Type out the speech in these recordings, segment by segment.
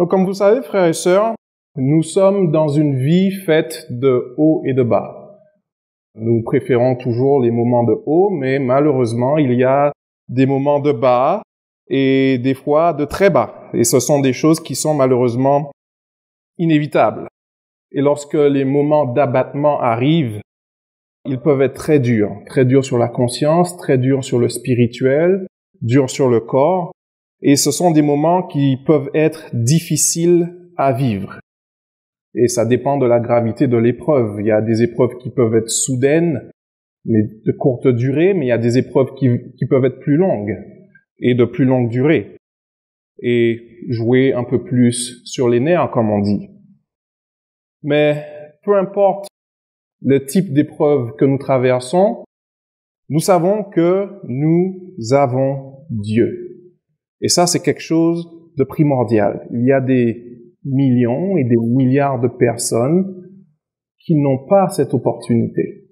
Donc, comme vous savez, frères et sœurs, nous sommes dans une vie faite de hauts et de bas. Nous préférons toujours les moments de haut, mais malheureusement, il y a des moments de bas et des fois de très bas. Et ce sont des choses qui sont malheureusement inévitables. Et lorsque les moments d'abattement arrivent, ils peuvent être très durs sur la conscience, très durs sur le spirituel, durs sur le corps. Et ce sont des moments qui peuvent être difficiles à vivre. Et ça dépend de la gravité de l'épreuve. Il y a des épreuves qui peuvent être soudaines, mais de courte durée, mais il y a des épreuves qui peuvent être plus longues et de plus longue durée. Et jouer un peu plus sur les nerfs, comme on dit. Mais peu importe le type d'épreuve que nous traversons, nous savons que nous avons Dieu. Et ça, c'est quelque chose de primordial. Il y a des millions et des milliards de personnes qui n'ont pas cette opportunité,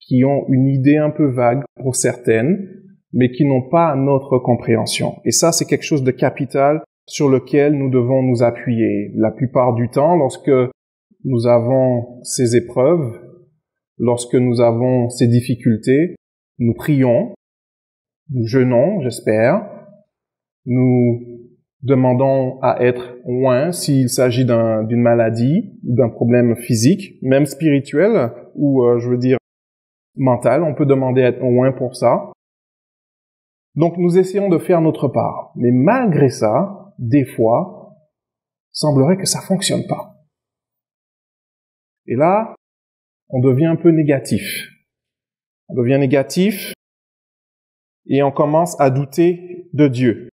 qui ont une idée un peu vague pour certaines, mais qui n'ont pas notre compréhension. Et ça, c'est quelque chose de capital sur lequel nous devons nous appuyer. La plupart du temps, lorsque nous avons ces épreuves, lorsque nous avons ces difficultés, nous prions, nous jeûnons, j'espère, nous demandons à être oints s'il s'agit d'une maladie, d'un problème physique, même spirituel, ou mental, on peut demander à être oint pour ça. Donc nous essayons de faire notre part. Mais malgré ça, des fois, il semblerait que ça fonctionne pas. Et là, on devient un peu négatif. On devient négatif et on commence à douter de Dieu.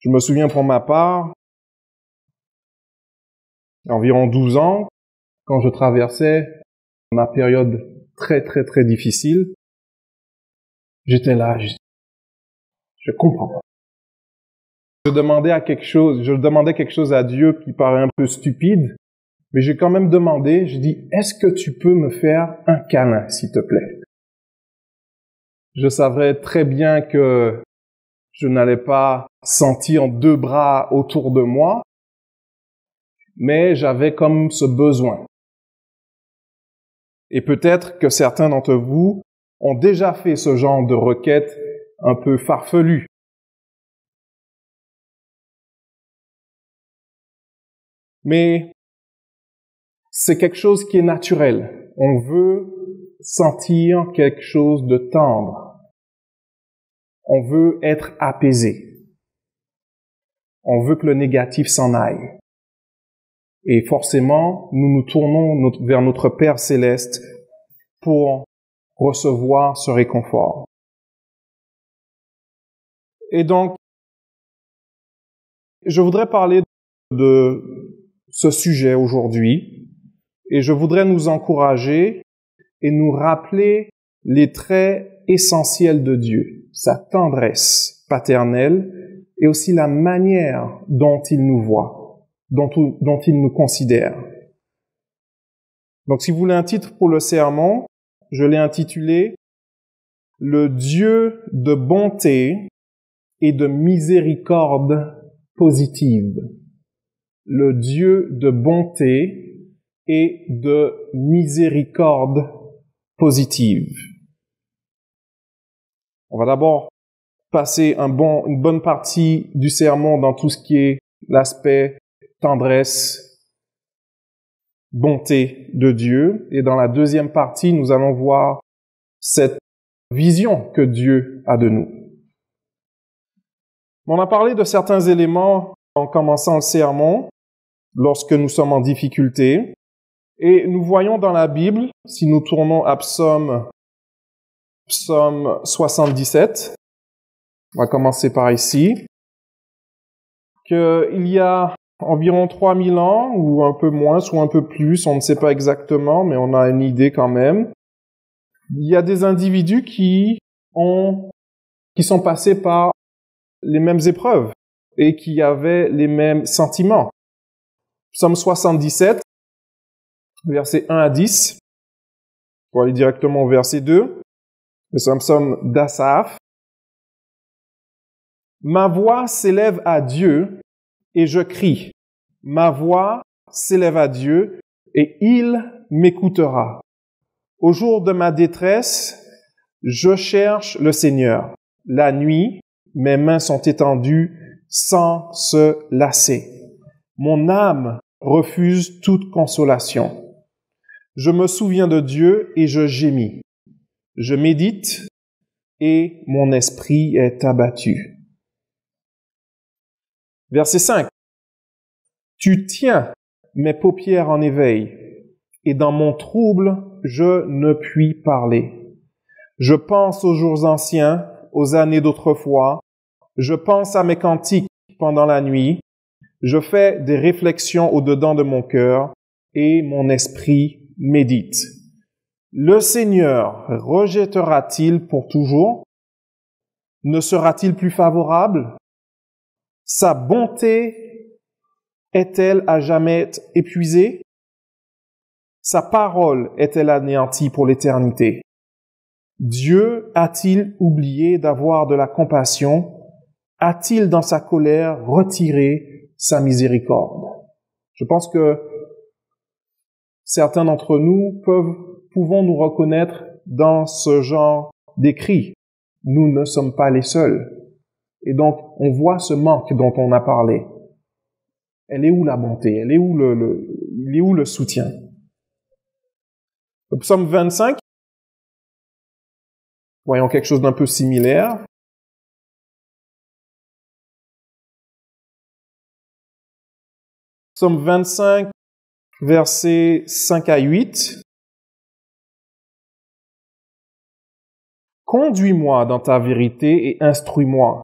Je me souviens pour ma part, environ 12 ans, quand je traversais ma période très très très difficile, j'étais là, je comprends pas. Je demandais quelque chose à Dieu qui paraît un peu stupide, mais j'ai quand même demandé, je dis, est-ce que tu peux me faire un câlin, s'il te plaît? Je savais très bien que je n'allais pas sentir 2 bras autour de moi, mais j'avais comme ce besoin. Et peut-être que certains d'entre vous ont déjà fait ce genre de requête un peu farfelue. Mais c'est quelque chose qui est naturel. On veut sentir quelque chose de tendre. On veut être apaisé. On veut que le négatif s'en aille. Et forcément, nous nous tournons vers notre Père Céleste pour recevoir ce réconfort. Et donc, je voudrais parler de ce sujet aujourd'hui et je voudrais nous encourager et nous rappeler les traits essentiels de Dieu, sa tendresse paternelle et aussi la manière dont il nous voit, dont il nous considère. Donc si vous voulez un titre pour le sermon, je l'ai intitulé « Le Dieu de bonté et de miséricorde positive ». Le Dieu de bonté et de miséricorde positive. On va d'abord passer une bonne partie du sermon dans tout ce qui est l'aspect tendresse, bonté de Dieu. Et dans la deuxième partie, nous allons voir cette vision que Dieu a de nous. On a parlé de certains éléments en commençant le sermon, lorsque nous sommes en difficulté. Et nous voyons dans la Bible, si nous tournons à Psaume 77, on va commencer par ici, qu'il y a environ 3000 ans, ou un peu moins, ou un peu plus, on ne sait pas exactement, mais on a une idée quand même. Il y a des individus qui sont passés par les mêmes épreuves et qui avaient les mêmes sentiments. Psaume 77, versets 1 à 10. Pour aller directement au verset 2. C'est un psaume d'Asaph. Ma voix s'élève à Dieu et je crie. Ma voix s'élève à Dieu et il m'écoutera. Au jour de ma détresse, je cherche le Seigneur. La nuit, mes mains sont étendues sans se lasser. Mon âme refuse toute consolation. Je me souviens de Dieu et je gémis. Je médite et mon esprit est abattu. Verset 5. Tu tiens mes paupières en éveil et dans mon trouble, je ne puis parler. Je pense aux jours anciens, aux années d'autrefois. Je pense à mes cantiques pendant la nuit. Je fais des réflexions au-dedans de mon cœur et mon esprit médite. Le Seigneur rejettera-t-il pour toujours? Ne sera-t-il plus favorable? Sa bonté est-elle à jamais épuisée? Sa parole est-elle anéantie pour l'éternité? Dieu a-t-il oublié d'avoir de la compassion? A-t-il dans sa colère retiré sa miséricorde? Je pense que certains d'entre nous pouvons nous reconnaître dans ce genre d'écrit. Nous ne sommes pas les seuls. Et donc, on voit ce manque dont on a parlé. Elle est où la bonté? Il est où le soutien? Le psaume 25, voyons quelque chose d'un peu similaire. Psaume 25, versets 5 à 8. Conduis-moi dans ta vérité et instruis-moi,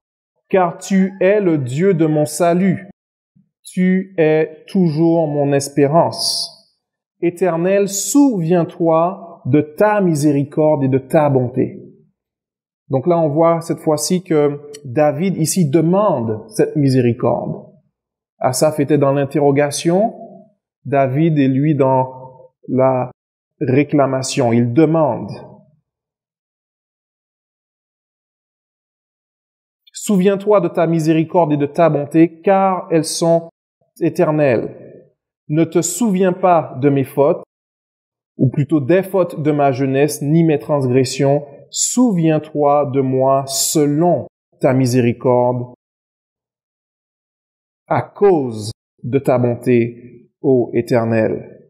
car tu es le Dieu de mon salut. Tu es toujours mon espérance. Éternel, souviens-toi de ta miséricorde et de ta bonté. Donc là, on voit cette fois-ci que David ici demande cette miséricorde. Asaph était dans l'interrogation, David est lui dans la réclamation, il demande. Souviens-toi de ta miséricorde et de ta bonté, car elles sont éternelles. Ne te souviens pas de mes fautes, ou plutôt des fautes de ma jeunesse, ni mes transgressions. Souviens-toi de moi selon ta miséricorde, à cause de ta bonté, ô Éternel.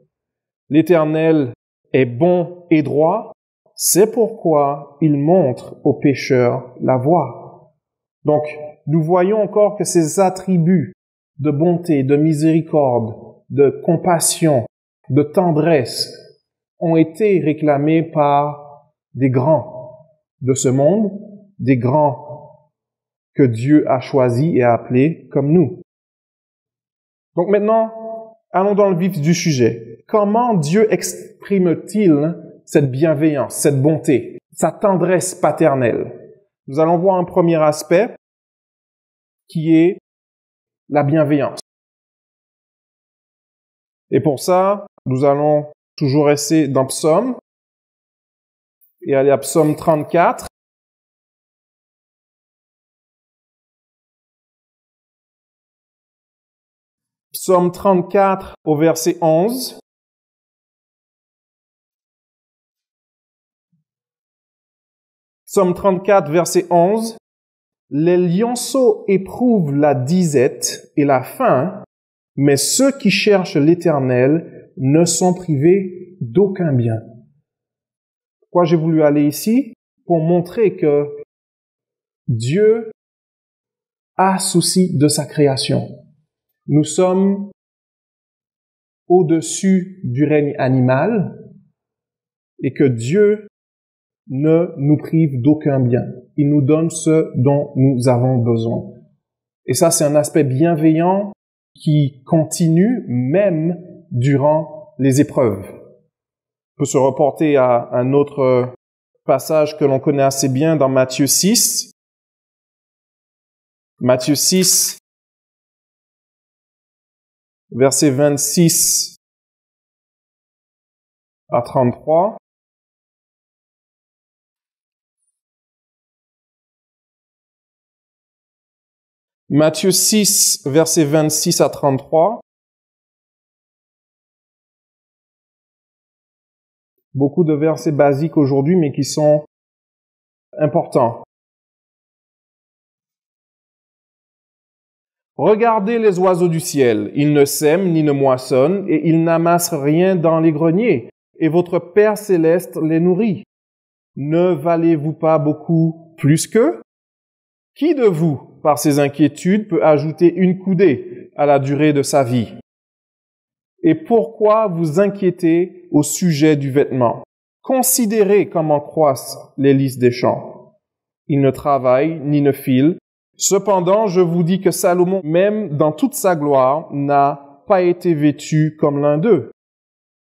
L'Éternel est bon et droit, c'est pourquoi il montre aux pécheurs la voie. Donc, nous voyons encore que ces attributs de bonté, de miséricorde, de compassion, de tendresse ont été réclamés par des grands de ce monde, des grands que Dieu a choisis et a appelés comme nous. Donc maintenant, allons dans le vif du sujet. Comment Dieu exprime-t-il cette bienveillance, cette bonté, sa tendresse paternelle? Nous allons voir un premier aspect qui est la bienveillance. Et pour ça, nous allons toujours rester dans Psaume et aller à Psaume 34. Psaume 34 au verset 11. Psaume 34, verset 11. Les lionceaux éprouvent la disette et la faim, mais ceux qui cherchent l'Éternel ne sont privés d'aucun bien. Pourquoi j'ai voulu aller ici? Pour montrer que Dieu a souci de sa création. Nous sommes au-dessus du règne animal et que Dieu ne nous prive d'aucun bien. Il nous donne ce dont nous avons besoin. Et ça, c'est un aspect bienveillant qui continue même durant les épreuves. On peut se reporter à un autre passage que l'on connaît assez bien dans Matthieu 6. Matthieu 6, versets 26 à 33. Matthieu 6, versets 26 à 33. Beaucoup de versets basiques aujourd'hui, mais qui sont importants. Regardez les oiseaux du ciel. Ils ne sèment ni ne moissonnent, et ils n'amassent rien dans les greniers. Et votre Père céleste les nourrit. Ne valez-vous pas beaucoup plus qu'eux? Qui de vous, par ses inquiétudes, peut ajouter une coudée à la durée de sa vie? Et pourquoi vous inquiétez au sujet du vêtement? Considérez comment croissent les lys des champs. Ils ne travaillent ni ne filent. Cependant, je vous dis que Salomon, même dans toute sa gloire, n'a pas été vêtu comme l'un d'eux.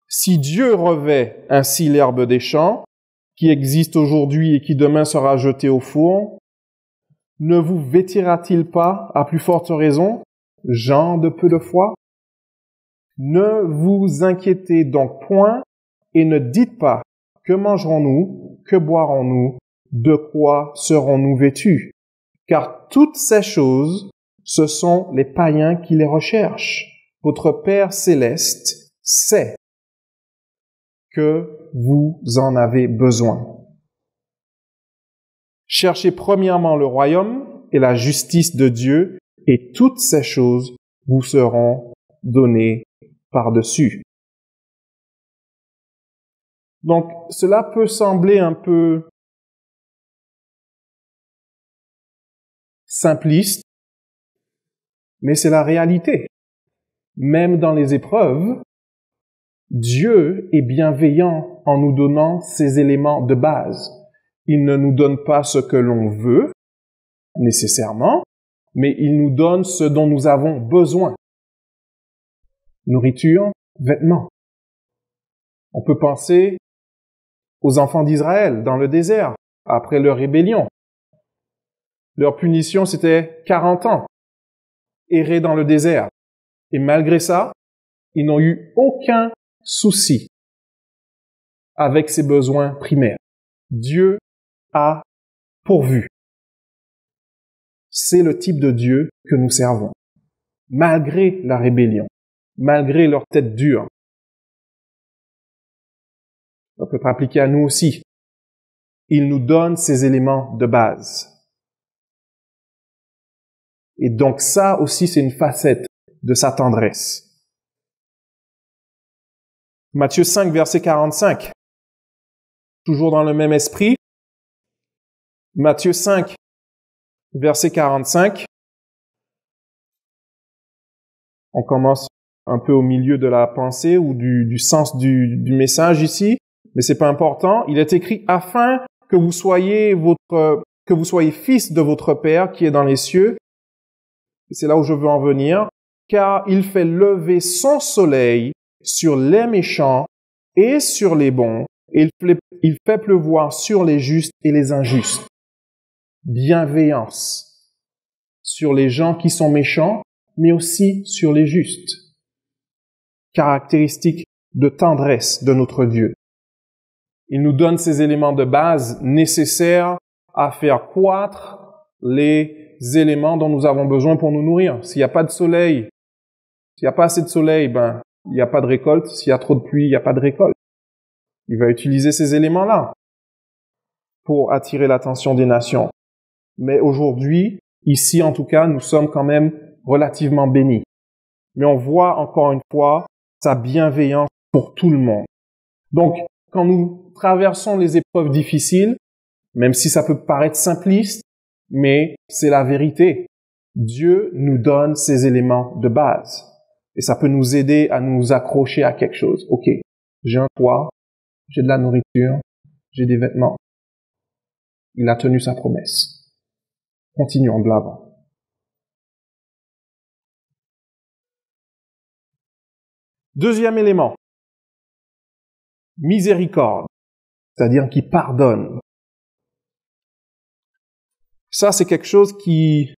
Si Dieu revêt ainsi l'herbe des champs, qui existe aujourd'hui et qui demain sera jetée au four, ne vous vêtira-t-il pas à plus forte raison, gens de peu de foi? Ne vous inquiétez donc point et ne dites pas, que mangerons-nous, que boirons-nous, de quoi serons-nous vêtus? Car toutes ces choses, ce sont les païens qui les recherchent. Votre Père céleste sait que vous en avez besoin. Cherchez premièrement le royaume et la justice de Dieu, et toutes ces choses vous seront données par-dessus. Donc, cela peut sembler un peu simpliste, mais c'est la réalité. Même dans les épreuves, Dieu est bienveillant en nous donnant ces éléments de base. Il ne nous donne pas ce que l'on veut, nécessairement, mais il nous donne ce dont nous avons besoin. Nourriture, vêtements. On peut penser aux enfants d'Israël dans le désert, après leur rébellion. Leur punition, c'était 40 ans, errer dans le désert. Et malgré ça, ils n'ont eu aucun souci avec ses besoins primaires. Dieu a pourvu. C'est le type de Dieu que nous servons, malgré la rébellion, malgré leur tête dure. On peut appliquer à nous aussi. Il nous donne ces éléments de base. Et donc ça aussi, c'est une facette de sa tendresse. Matthieu 5, verset 45. Toujours dans le même esprit. Matthieu 5, verset 45. On commence un peu au milieu de la pensée ou du sens du message ici, mais c'est pas important. Il est écrit afin que vous soyez fils de votre Père qui est dans les cieux. Et c'est là où je veux en venir. Car il fait lever son soleil sur les méchants et sur les bons, et il fait pleuvoir sur les justes et les injustes. Bienveillance sur les gens qui sont méchants, mais aussi sur les justes. Caractéristique de tendresse de notre Dieu. Il nous donne ces éléments de base nécessaires à faire croître les éléments dont nous avons besoin pour nous nourrir. S'il n'y a pas de soleil, s'il n'y a pas assez de soleil, il n'y a pas de récolte. S'il y a trop de pluie, il n'y a pas de récolte. Il va utiliser ces éléments-là pour attirer l'attention des nations. Mais aujourd'hui, ici en tout cas, nous sommes quand même relativement bénis. Mais on voit encore une fois sa bienveillance pour tout le monde. Donc, quand nous traversons les épreuves difficiles, même si ça peut paraître simpliste, mais c'est la vérité. Dieu nous donne ces éléments de base. Et ça peut nous aider à nous accrocher à quelque chose. Ok, j'ai un toit, j'ai de la nourriture, j'ai des vêtements. Il a tenu sa promesse. Continuons de l'avant. Deuxième élément. Miséricorde. C'est-à-dire qui pardonne. Ça, c'est quelque chose qui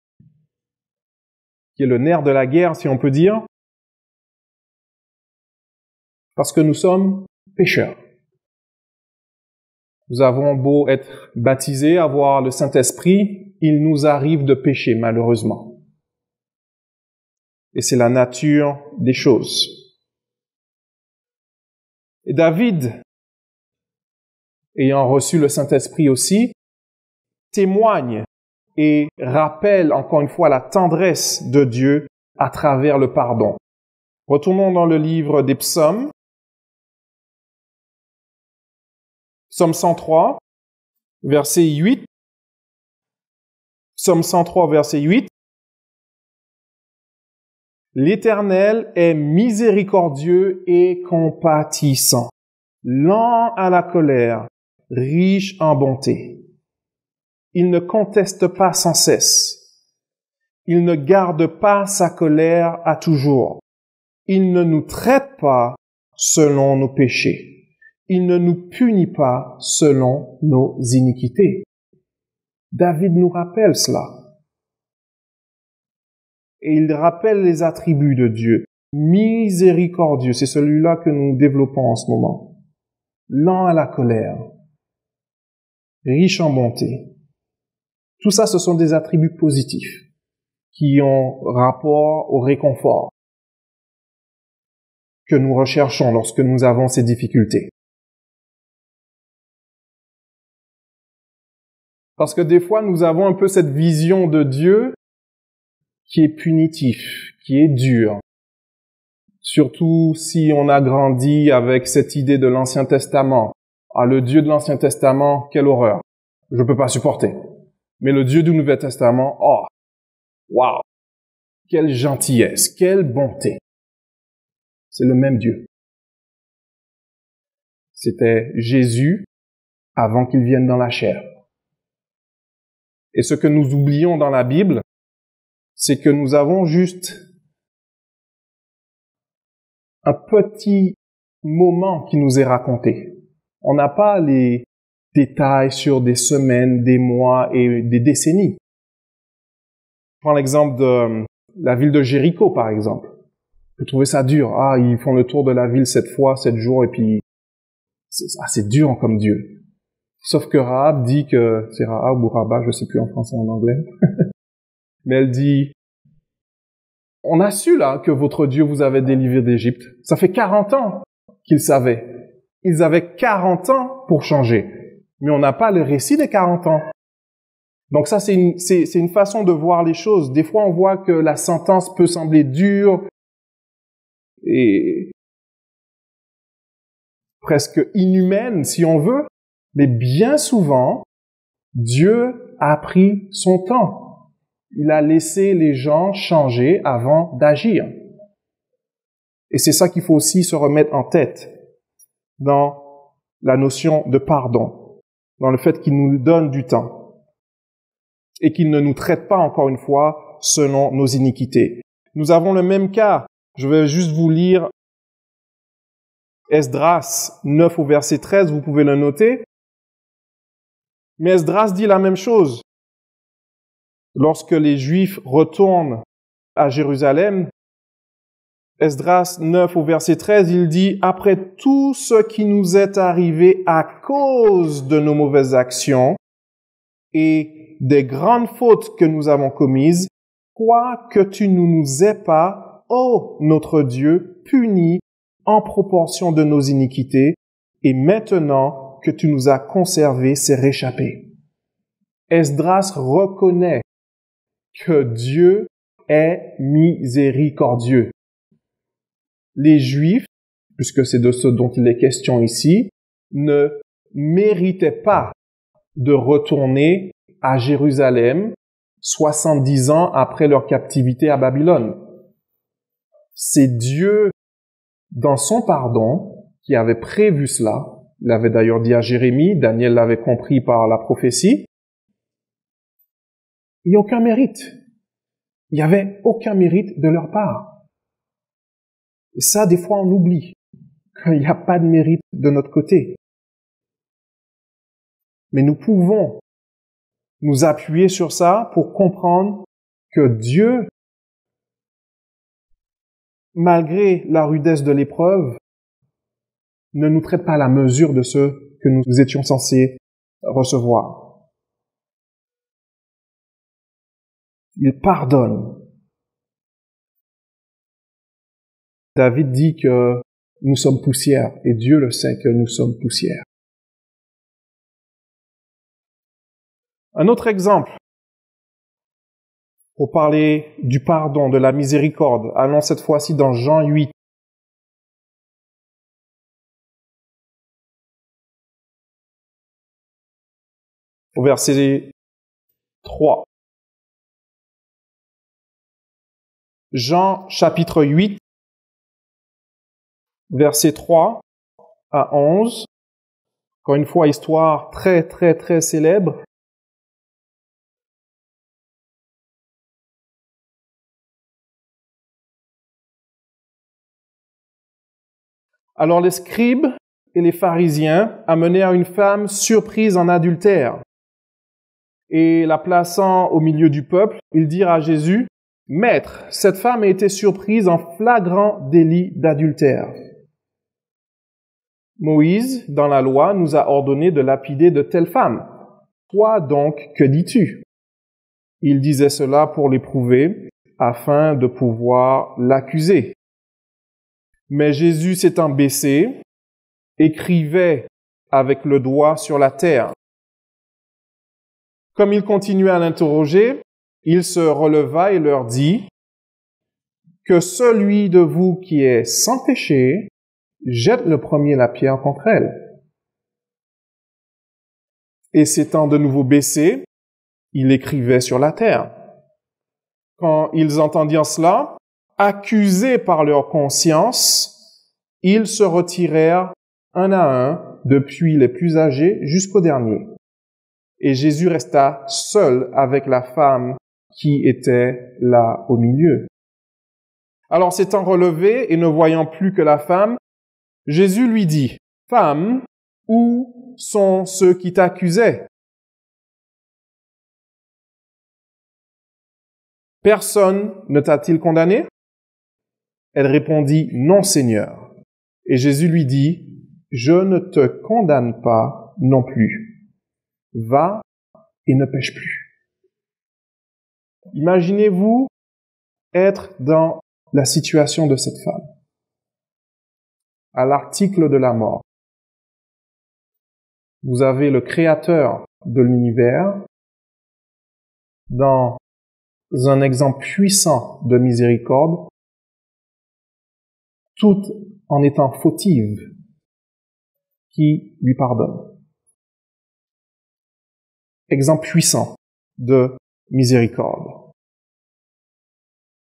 est le nerf de la guerre, si on peut dire. Parce que nous sommes pécheurs. Nous avons beau être baptisés, avoir le Saint-Esprit, il nous arrive de pécher, malheureusement. Et c'est la nature des choses. Et David, ayant reçu le Saint-Esprit aussi, témoigne et rappelle encore une fois la tendresse de Dieu à travers le pardon. Retournons dans le livre des Psaumes. Psaume 103, verset 8. Psaume 103, verset 8. L'Éternel est miséricordieux et compatissant, lent à la colère, riche en bonté. Il ne conteste pas sans cesse. Il ne garde pas sa colère à toujours. Il ne nous traite pas selon nos péchés. Il ne nous punit pas selon nos iniquités. David nous rappelle cela. Et il rappelle les attributs de Dieu. Miséricordieux, c'est celui-là que nous développons en ce moment. Lent à la colère. Riche en bonté. Tout ça, ce sont des attributs positifs qui ont rapport au réconfort que nous recherchons lorsque nous avons ces difficultés. Parce que des fois, nous avons un peu cette vision de Dieu qui est punitif, qui est dur. Surtout si on a grandi avec cette idée de l'Ancien Testament. Ah, le Dieu de l'Ancien Testament, quelle horreur. Je peux pas supporter. Mais le Dieu du Nouveau Testament, oh, waouh, quelle gentillesse, quelle bonté. C'est le même Dieu. C'était Jésus avant qu'il vienne dans la chair. Et ce que nous oublions dans la Bible, c'est que nous avons juste un petit moment qui nous est raconté. On n'a pas les détails sur des semaines, des mois et des décennies. Je prends l'exemple de la ville de Jéricho, par exemple. Vous trouvez ça dur. Ah, ils font le tour de la ville 7 fois, 7 jours, et puis c'est dur comme Dieu. Sauf que Rahab dit que, c'est Rahab ou Rabat, je sais plus en français ou en anglais, mais elle dit, on a su là que votre Dieu vous avait délivré d'Égypte. Ça fait 40 ans qu'ils savaient. Ils avaient 40 ans pour changer. Mais on n'a pas le récit des 40 ans. Donc ça, c'est une façon de voir les choses. Des fois, on voit que la sentence peut sembler dure et presque inhumaine, si on veut. Mais bien souvent, Dieu a pris son temps. Il a laissé les gens changer avant d'agir. Et c'est ça qu'il faut aussi se remettre en tête dans la notion de pardon, dans le fait qu'il nous donne du temps et qu'il ne nous traite pas, encore une fois, selon nos iniquités. Nous avons le même cas. Je vais juste vous lire Esdras 9 au verset 13, vous pouvez le noter. Mais Esdras dit la même chose. Lorsque les Juifs retournent à Jérusalem, Esdras 9 au verset 13, il dit « Après tout ce qui nous est arrivé à cause de nos mauvaises actions et des grandes fautes que nous avons commises, quoique tu ne nous aies pas, ô notre Dieu, punis en proportion de nos iniquités, et maintenant que tu nous as conservé, c'est réchappé. » Esdras reconnaît que Dieu est miséricordieux. Les Juifs, puisque c'est de ce dont il est question ici, ne méritaient pas de retourner à Jérusalem 70 ans après leur captivité à Babylone. C'est Dieu, dans son pardon, qui avait prévu cela. Il avait d'ailleurs dit à Jérémie, Daniel l'avait compris par la prophétie. Il n'y a aucun mérite. Il n'y avait aucun mérite de leur part. Et ça, des fois, on oublie qu'il n'y a pas de mérite de notre côté. Mais nous pouvons nous appuyer sur ça pour comprendre que Dieu, malgré la rudesse de l'épreuve, ne nous traite pas à la mesure de ce que nous étions censés recevoir. Il pardonne. David dit que nous sommes poussière, et Dieu le sait que nous sommes poussière. Un autre exemple, pour parler du pardon, de la miséricorde, allons cette fois-ci dans Jean 8. Au verset 3. Jean chapitre 8, verset 3 à 11. Encore une fois, histoire très, très, très célèbre. Alors les scribes et les pharisiens amenèrent une femme surprise en adultère. Et la plaçant au milieu du peuple, ils dirent à Jésus, « Maître, cette femme a été surprise en flagrant délit d'adultère. Moïse, dans la loi, nous a ordonné de lapider de telles femmes. Toi donc, que dis-tu » Il disait cela pour l'éprouver, afin de pouvoir l'accuser. Mais Jésus s'étant baissé, écrivait avec le doigt sur la terre. Comme il continuait à l'interroger, il se releva et leur dit, « Que celui de vous qui est sans péché, jette le premier la pierre contre elle. » Et s'étant de nouveau baissé, il écrivait sur la terre. Quand ils entendirent cela, accusés par leur conscience, ils se retirèrent un à un, depuis les plus âgés jusqu'au dernier. Et Jésus resta seul avec la femme qui était là au milieu. Alors s'étant relevé et ne voyant plus que la femme, Jésus lui dit, « Femme, où sont ceux qui t'accusaient? Personne ne t'a-t-il condamné? » Elle répondit, « Non, Seigneur. » Et Jésus lui dit, « Je ne te condamne pas non plus. Va et ne pêche plus. » Imaginez-vous être dans la situation de cette femme, à l'article de la mort. Vous avez le Créateur de l'univers dans un exemple puissant de miséricorde, tout en étant fautive, qui lui pardonne. Exemple puissant de miséricorde.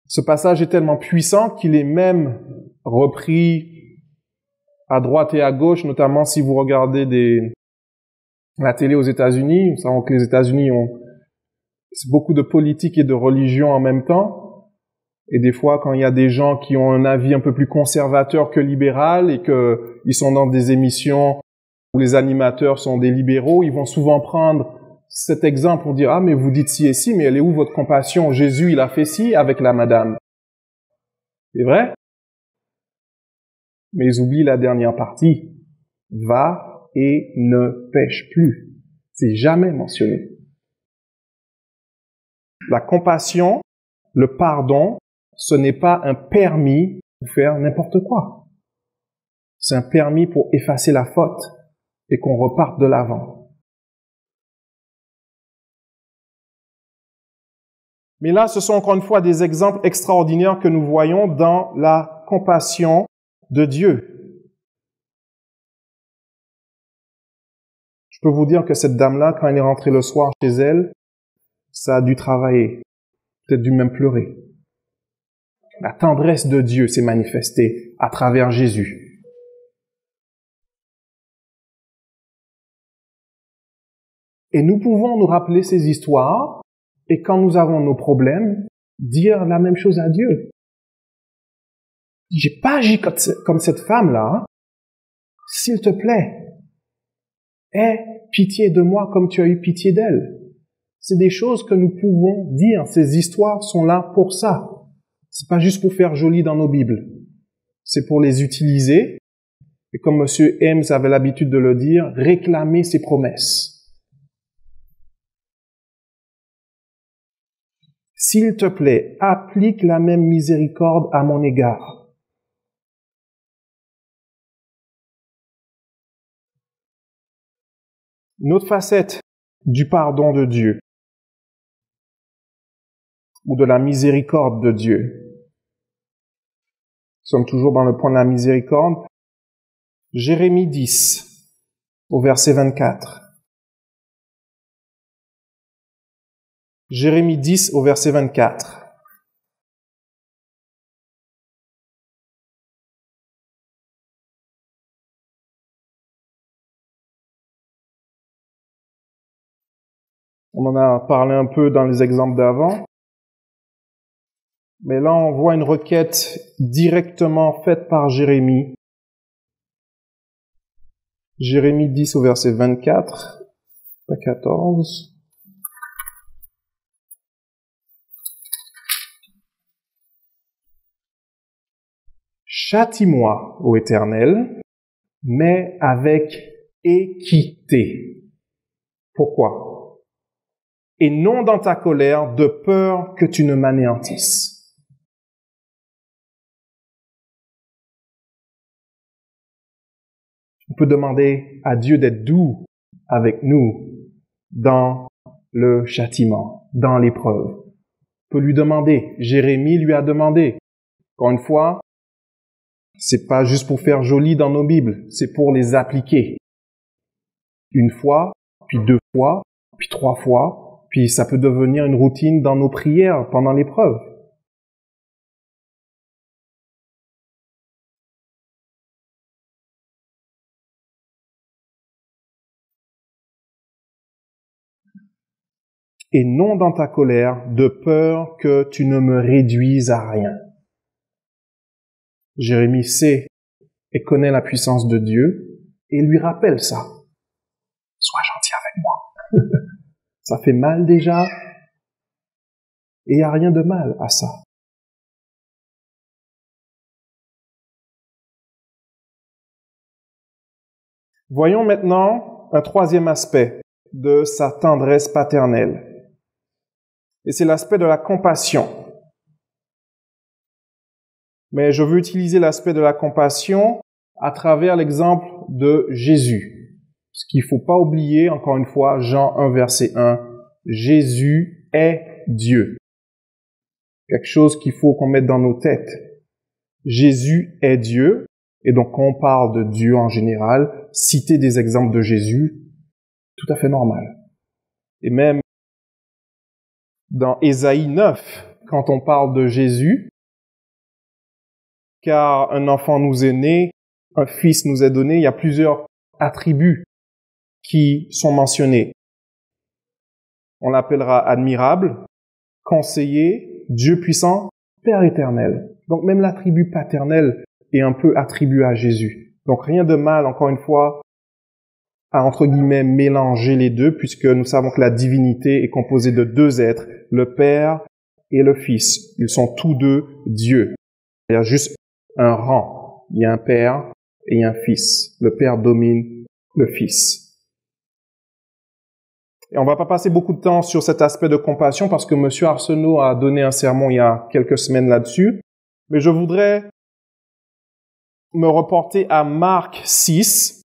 Ce passage est tellement puissant qu'il est même repris à droite et à gauche, notamment si vous regardez la télé aux États-Unis. Nous savons que les États-Unis ont beaucoup de politique et de religion en même temps. Et des fois, quand il y a des gens qui ont un avis un peu plus conservateur que libéral et qu'ils sont dans des émissions où les animateurs sont des libéraux, ils vont souvent prendre cet exemple pour dire « Ah, mais vous dites ci et ci, mais elle est où votre compassion? Jésus, il a fait ci avec la madame. » C'est vrai? Mais ils oublient la dernière partie. « Va et ne pêche plus. » C'est jamais mentionné. La compassion, le pardon, ce n'est pas un permis pour faire n'importe quoi. C'est un permis pour effacer la faute et qu'on reparte de l'avant. Mais là, ce sont encore une fois des exemples extraordinaires que nous voyons dans la compassion de Dieu. Je peux vous dire que cette dame-là, quand elle est rentrée le soir chez elle, ça a dû travailler, peut-être dû même pleurer. La tendresse de Dieu s'est manifestée à travers Jésus. Et nous pouvons nous rappeler ces histoires et quand nous avons nos problèmes, dire la même chose à Dieu. J'ai pas agi comme cette femme-là. S'il te plaît, aie pitié de moi comme tu as eu pitié d'elle. C'est des choses que nous pouvons dire. Ces histoires sont là pour ça. C'est pas juste pour faire joli dans nos Bibles. C'est pour les utiliser. Et comme Monsieur Ames avait l'habitude de le dire, réclamer ses promesses. S'il te plaît, applique la même miséricorde à mon égard. Une autre facette du pardon de Dieu ou de la miséricorde de Dieu. Nous sommes toujours dans le point de la miséricorde. Jérémie 10, au verset 24. Jérémie 10, au verset 24. On en a parlé un peu dans les exemples d'avant. Mais là, on voit une requête directement faite par Jérémie. Jérémie 10 au verset 24 à 14. Châtie-moi, ô Éternel, mais avec équité. Pourquoi? Et non dans ta colère, de peur que tu ne m'anéantisses. On peut demander à Dieu d'être doux avec nous dans le châtiment, dans l'épreuve. On peut lui demander. Jérémie lui a demandé. Encore une fois, c'est pas juste pour faire joli dans nos Bibles, c'est pour les appliquer. Une fois, puis 2 fois, puis 3 fois, puis ça peut devenir une routine dans nos prières pendant l'épreuve. Et non dans ta colère, de peur que tu ne me réduises à rien. Jérémie sait et connaît la puissance de Dieu et lui rappelle ça. Sois gentil avec moi. Ça fait mal déjà et il n'y a rien de mal à ça. Voyons maintenant un troisième aspect de sa tendresse paternelle. Et c'est l'aspect de la compassion. Mais je veux utiliser l'aspect de la compassion à travers l'exemple de Jésus. Ce qu'il ne faut pas oublier, encore une fois, Jean 1, verset 1, Jésus est Dieu. Quelque chose qu'il faut qu'on mette dans nos têtes. Jésus est Dieu, et donc quand on parle de Dieu en général, citer des exemples de Jésus, tout à fait normal. Et même dans Ésaïe 9, quand on parle de Jésus, car un enfant nous est né, un fils nous est donné, il y a plusieurs attributs qui sont mentionnés. On l'appellera admirable, conseiller, Dieu puissant, Père éternel. Donc même l'attribut paternel est un peu attribué à Jésus. Donc rien de mal, encore une fois, à entre guillemets mélanger les deux, puisque nous savons que la divinité est composée de 2 êtres, le Père et le Fils. Ils sont tous 2 Dieu. Il y a juste un rang. Il y a un Père et il y a un Fils. Le Père domine le Fils. Et on va pas passer beaucoup de temps sur cet aspect de compassion parce que M. Arsenault a donné un sermon il y a quelques semaines là-dessus. Mais je voudrais me reporter à Marc 6.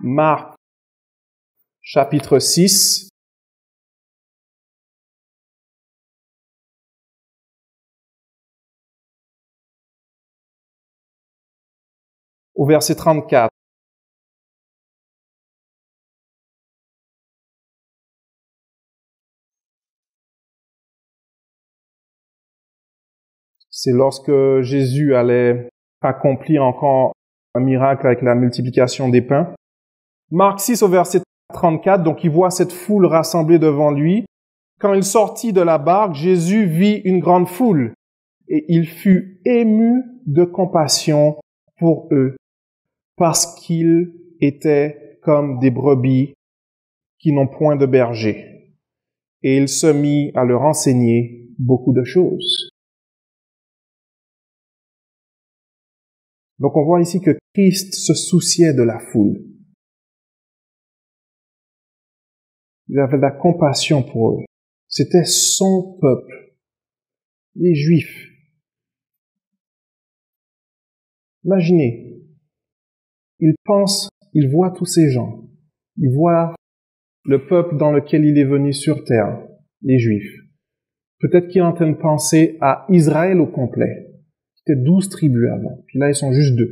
Marc, chapitre 6. Au verset 34. C'est lorsque Jésus allait accomplir encore un miracle avec la multiplication des pains. Marc 6 au verset 34, donc il voit cette foule rassemblée devant lui. Quand il sortit de la barque, Jésus vit une grande foule et il fut ému de compassion pour eux parce qu'ils étaient comme des brebis qui n'ont point de berger. Et il se mit à leur enseigner beaucoup de choses. Donc on voit ici que Christ se souciait de la foule. Il avait de la compassion pour eux. C'était son peuple, les Juifs. Imaginez, il pense, il voit tous ces gens. Il voit le peuple dans lequel il est venu sur terre, les Juifs. Peut-être qu'il est en train de penser à Israël au complet. C'était 12 tribus avant, puis là ils sont juste 2.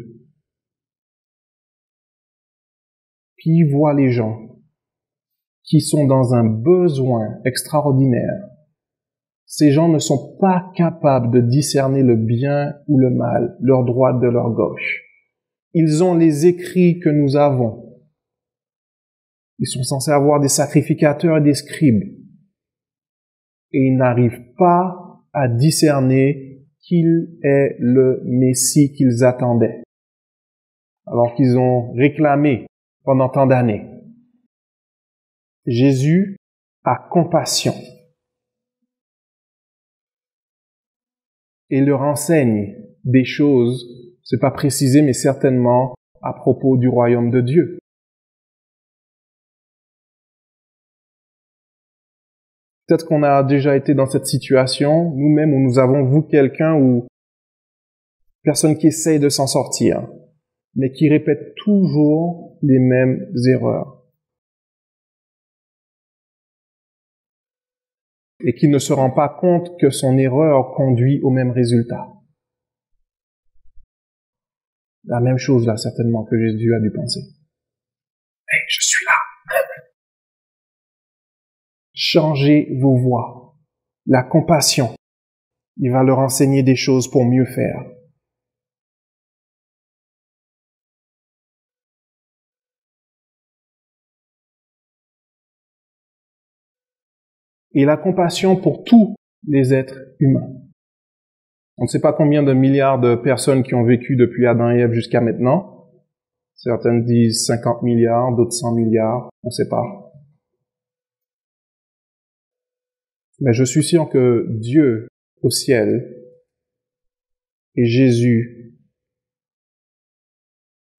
Puis il voit les gens qui sont dans un besoin extraordinaire. Ces gens ne sont pas capables de discerner le bien ou le mal, leur droite de leur gauche. Ils ont les écrits que nous avons. Ils sont censés avoir des sacrificateurs et des scribes. Et ils n'arrivent pas à discerner qu'il est le Messie qu'ils attendaient, alors qu'ils ont réclamé pendant tant d'années. Jésus a compassion et leur enseigne des choses, c'est pas précisé, mais certainement à propos du royaume de Dieu. Peut-être qu'on a déjà été dans cette situation, nous-mêmes, où nous avons vu quelqu'un ou personne qui essaye de s'en sortir, mais qui répète toujours les mêmes erreurs. Et qui ne se rend pas compte que son erreur conduit au même résultat. La même chose là, certainement, que Jésus a dû penser. Hey, je suis là! Changez vos voies. La compassion. Il va leur enseigner des choses pour mieux faire. Et la compassion pour tous les êtres humains. On ne sait pas combien de milliards de personnes qui ont vécu depuis Adam et Ève jusqu'à maintenant. Certaines disent 50 milliards, d'autres 100 milliards, on ne sait pas. Mais je suis sûr que Dieu au ciel et Jésus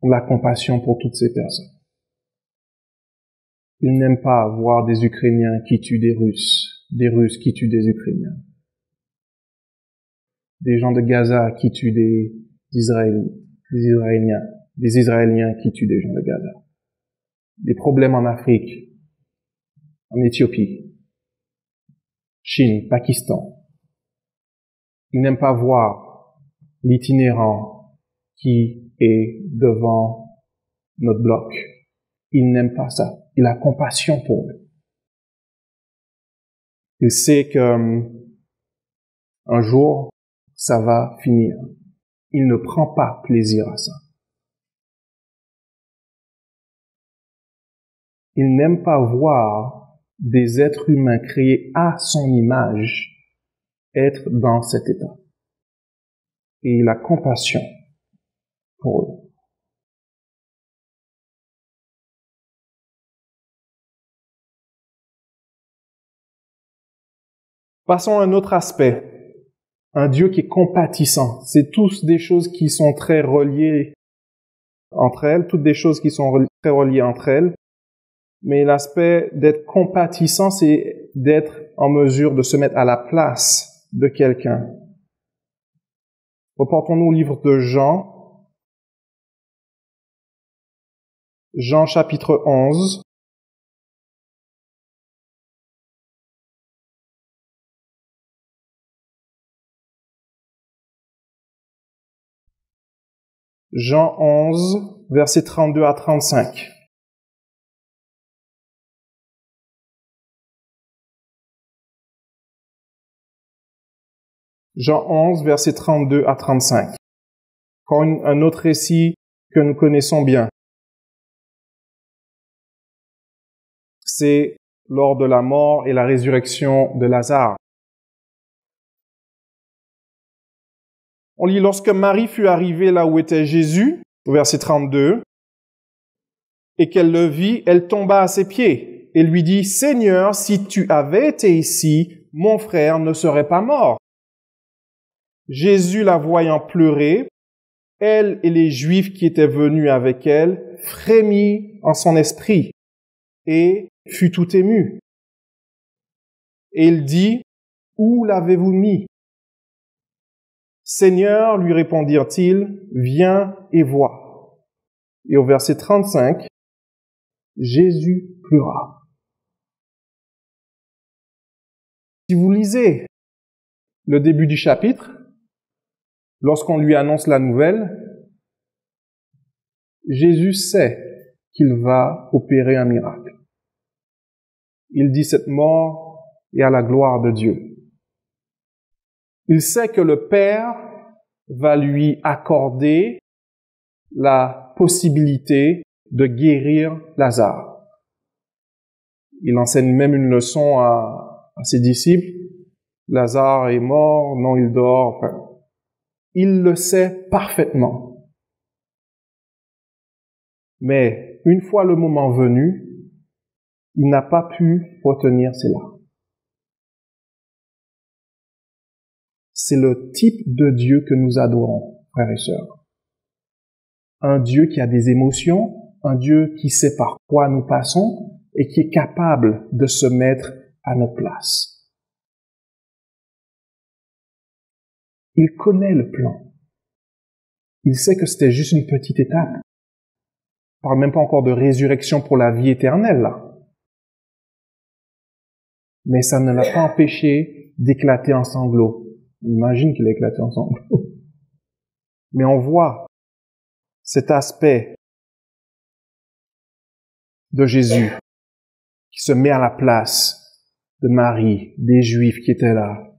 ont la compassion pour toutes ces personnes. Ils n'aiment pas voir des Ukrainiens qui tuent des Russes qui tuent des Ukrainiens, des gens de Gaza qui tuent des Israéliens qui tuent des gens de Gaza, des problèmes en Afrique, en Éthiopie, Chine, Pakistan. Ils n'aiment pas voir l'itinérant qui est devant notre bloc. Ils n'aiment pas ça. Il a compassion pour eux. Il sait que un jour, ça va finir. Il ne prend pas plaisir à ça. Il n'aime pas voir des êtres humains créés à son image être dans cet état. Et il a compassion pour eux. Passons à un autre aspect. Un Dieu qui est compatissant. C'est tous des choses qui sont très reliées entre elles, toutes des choses qui sont très reliées entre elles. Mais l'aspect d'être compatissant, c'est d'être en mesure de se mettre à la place de quelqu'un. Reportons-nous au livre de Jean. Jean chapitre 11. Jean 11, versets 32 à 35. Jean 11, versets 32 à 35. Encore un autre récit que nous connaissons bien. C'est lors de la mort et la résurrection de Lazare. On lit, lorsque Marie fut arrivée là où était Jésus, au verset 32, et qu'elle le vit, elle tomba à ses pieds et lui dit, « Seigneur, si tu avais été ici, mon frère ne serait pas mort. » Jésus, la voyant pleurer, elle et les Juifs qui étaient venus avec elle, frémit en son esprit et fut tout ému. Et il dit, « Où l'avez-vous mis ?» « Seigneur, lui répondirent-ils, viens et vois. » Et au verset 35, Jésus pleura. Si vous lisez le début du chapitre, lorsqu'on lui annonce la nouvelle, Jésus sait qu'il va opérer un miracle. Il dit cette mort est à la gloire de Dieu. Il sait que le Père va lui accorder la possibilité de guérir Lazare. Il enseigne même une leçon à ses disciples. Lazare est mort, non, il dort. Enfin, il le sait parfaitement. Mais une fois le moment venu, il n'a pas pu retenir ses larmes. C'est le type de Dieu que nous adorons, frères et sœurs. Un Dieu qui a des émotions, un Dieu qui sait par quoi nous passons et qui est capable de se mettre à notre place. Il connaît le plan. Il sait que c'était juste une petite étape. On parle même pas encore de résurrection pour la vie éternelle, là. Mais ça ne l'a pas empêché d'éclater en sanglots. Imagine qu'il a éclaté en sanglots. Mais on voit cet aspect de Jésus qui se met à la place de Marie, des Juifs qui étaient là.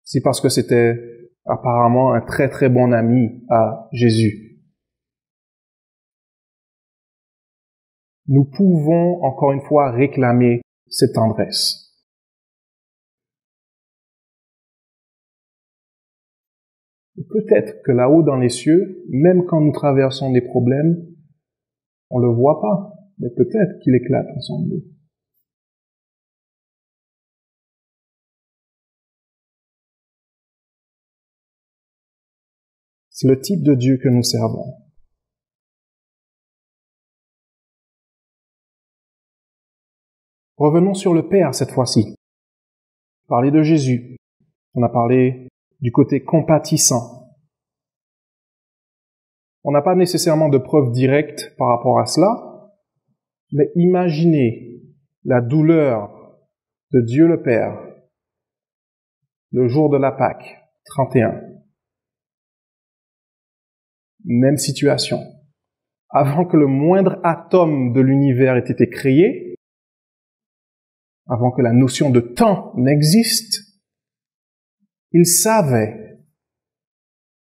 C'est parce que c'était apparemment un très très bon ami à Jésus. Nous pouvons encore une fois réclamer cette tendresse. Peut-être que là-haut dans les cieux, même quand nous traversons des problèmes, on le voit pas, mais peut-être qu'il éclate en sanglots. C'est le type de Dieu que nous servons. Revenons sur le Père cette fois-ci. Parler de Jésus. On a parlé du côté compatissant. On n'a pas nécessairement de preuves directes par rapport à cela, mais imaginez la douleur de Dieu le Père le jour de la Pâque, 31. Même situation. Avant que le moindre atome de l'univers ait été créé, avant que la notion de temps n'existe, ils savaient,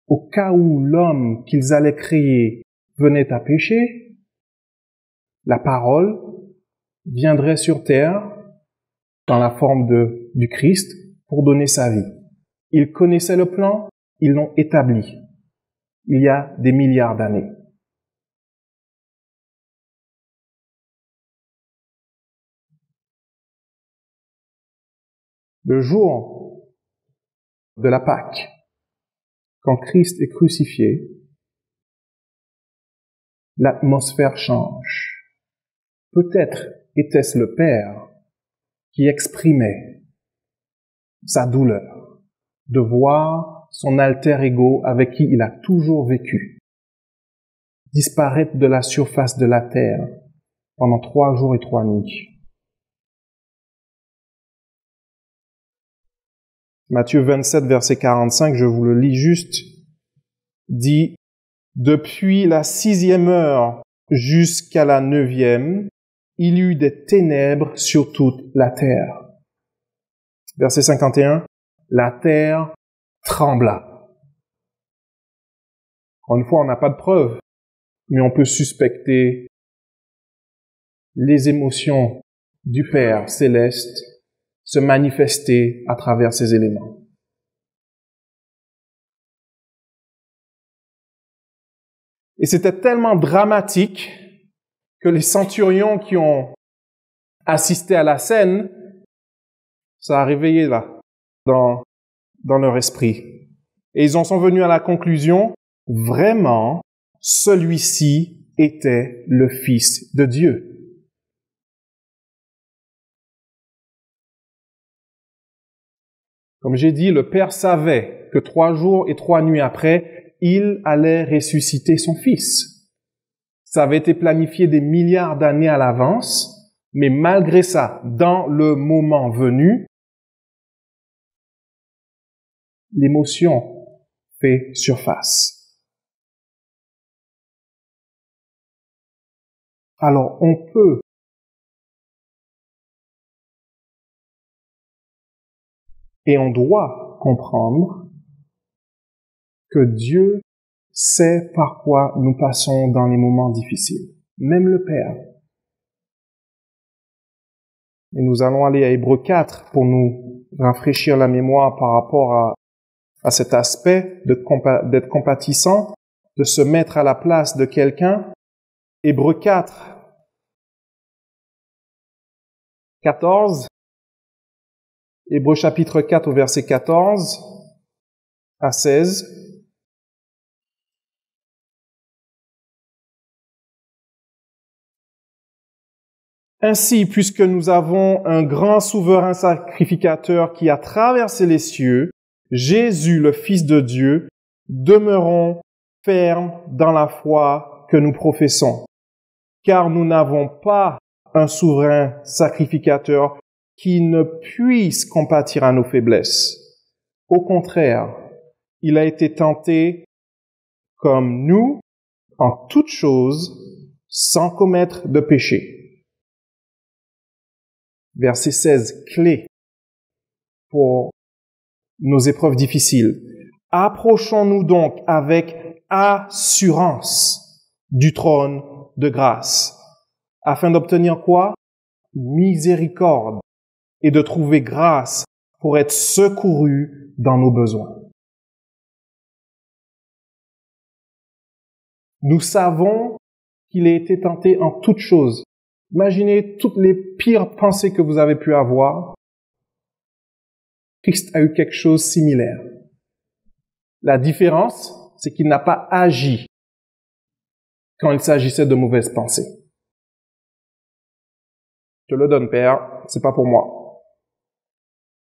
au cas où l'homme qu'ils allaient créer venait à pécher, la parole viendrait sur terre dans la forme du Christ pour donner sa vie. Ils connaissaient le plan, ils l'ont établi il y a des milliards d'années. Le jour de la Pâque, quand Christ est crucifié, l'atmosphère change. Peut-être était-ce le Père qui exprimait sa douleur de voir son alter ego avec qui il a toujours vécu disparaître de la surface de la terre pendant 3 jours et 3 nuits. Matthieu 27, verset 45, je vous le lis juste, dit « Depuis la 6e heure jusqu'à la 9e, il y eut des ténèbres sur toute la terre. » Verset 51, « La terre trembla. » Encore une fois, on n'a pas de preuves, mais on peut suspecter les émotions du Père céleste se manifester à travers ces éléments. Et c'était tellement dramatique que les centurions qui ont assisté à la scène, ça a réveillé là, dans leur esprit. Et ils en sont venus à la conclusion, vraiment, celui-ci était le Fils de Dieu. Comme j'ai dit, le Père savait que 3 jours et 3 nuits après, il allait ressusciter son Fils. Ça avait été planifié des milliards d'années à l'avance, mais malgré ça, dans le moment venu, l'émotion fait surface. Alors, on peut et on doit comprendre que Dieu sait par quoi nous passons dans les moments difficiles. Même le Père. Et nous allons aller à Hébreux 4 pour nous rafraîchir la mémoire par rapport à cet aspect d'être compatissant, de se mettre à la place de quelqu'un. Hébreux 4, 14. Hébreux chapitre 4 au verset 14 à 16. Ainsi, puisque nous avons un grand souverain sacrificateur qui a traversé les cieux, Jésus, le Fils de Dieu, demeurons fermes dans la foi que nous professons. Car nous n'avons pas un souverain sacrificateur qui ne puisse compatir à nos faiblesses. Au contraire, il a été tenté comme nous en toutes choses, sans commettre de péché. Verset 16, clé pour nos épreuves difficiles. Approchons-nous donc avec assurance du trône de grâce, afin d'obtenir quoi? Miséricorde et de trouver grâce pour être secourus dans nos besoins. Nous savons qu'il a été tenté en toutes choses. Imaginez toutes les pires pensées que vous avez pu avoir. Christ a eu quelque chose de similaire. La différence, c'est qu'il n'a pas agi quand il s'agissait de mauvaises pensées. Je le donne, Père, c'est pas pour moi.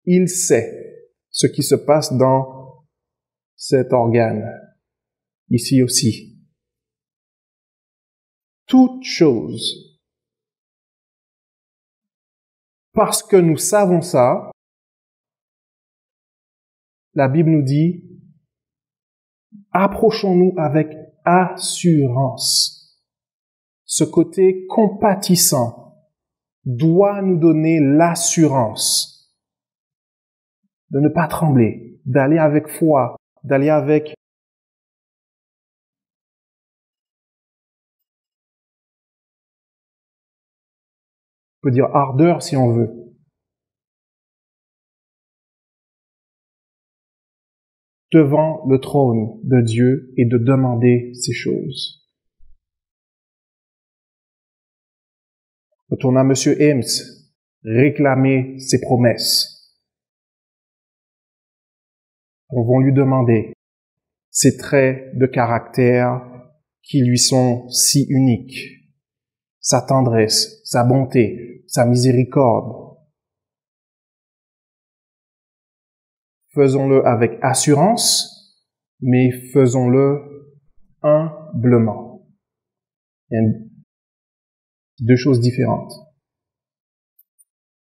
Il sait ce qui se passe dans cet organe, ici aussi. Toute chose. Parce que nous savons ça, la Bible nous dit, approchons-nous avec assurance. Ce côté compatissant doit nous donner l'assurance de ne pas trembler, d'aller avec foi, d'aller avec on peut dire ardeur si on veut. Devant le trône de Dieu et de demander ces choses. Retournons à M. Ames, réclamer ses promesses. On va lui demander ses traits de caractère qui lui sont si uniques. Sa tendresse, sa bonté, sa miséricorde. Faisons-le avec assurance, mais faisons-le humblement. Il y a deux choses différentes.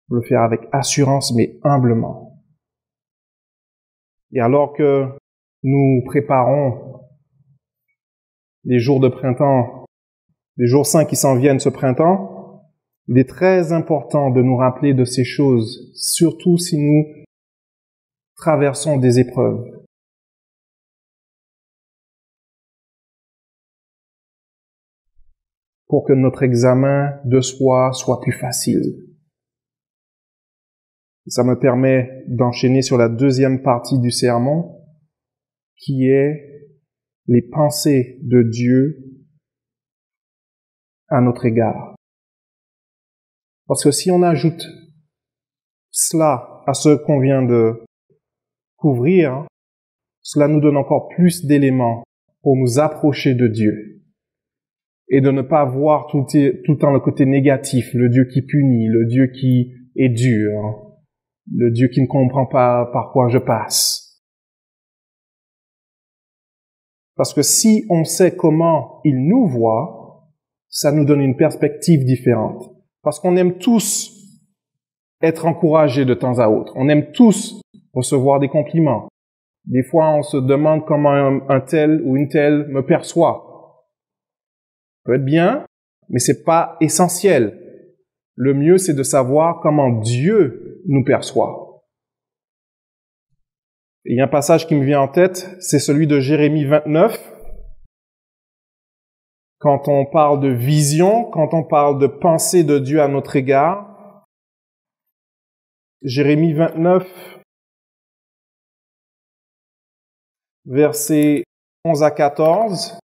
On peut le faire avec assurance, mais humblement. Et alors que nous préparons les jours de printemps, les jours saints qui s'en viennent ce printemps, il est très important de nous rappeler de ces choses, surtout si nous traversons des épreuves. Pour que notre examen de soi soit plus facile. Ça me permet d'enchaîner sur la deuxième partie du sermon, qui est les pensées de Dieu à notre égard. Parce que si on ajoute cela à ce qu'on vient de couvrir, cela nous donne encore plus d'éléments pour nous approcher de Dieu et de ne pas voir tout le temps le côté négatif, le Dieu qui punit, le Dieu qui est dur, le Dieu qui ne comprend pas par quoi je passe. Parce que si on sait comment il nous voit, ça nous donne une perspective différente. Parce qu'on aime tous être encouragés de temps à autre. On aime tous recevoir des compliments. Des fois, on se demande comment un tel ou une telle me perçoit. Ça peut être bien, mais c'est pas essentiel. Le mieux, c'est de savoir comment Dieu nous perçoit. Et il y a un passage qui me vient en tête, c'est celui de Jérémie 29. Quand on parle de vision, quand on parle de pensée de Dieu à notre égard, Jérémie 29, versets 11 à 14.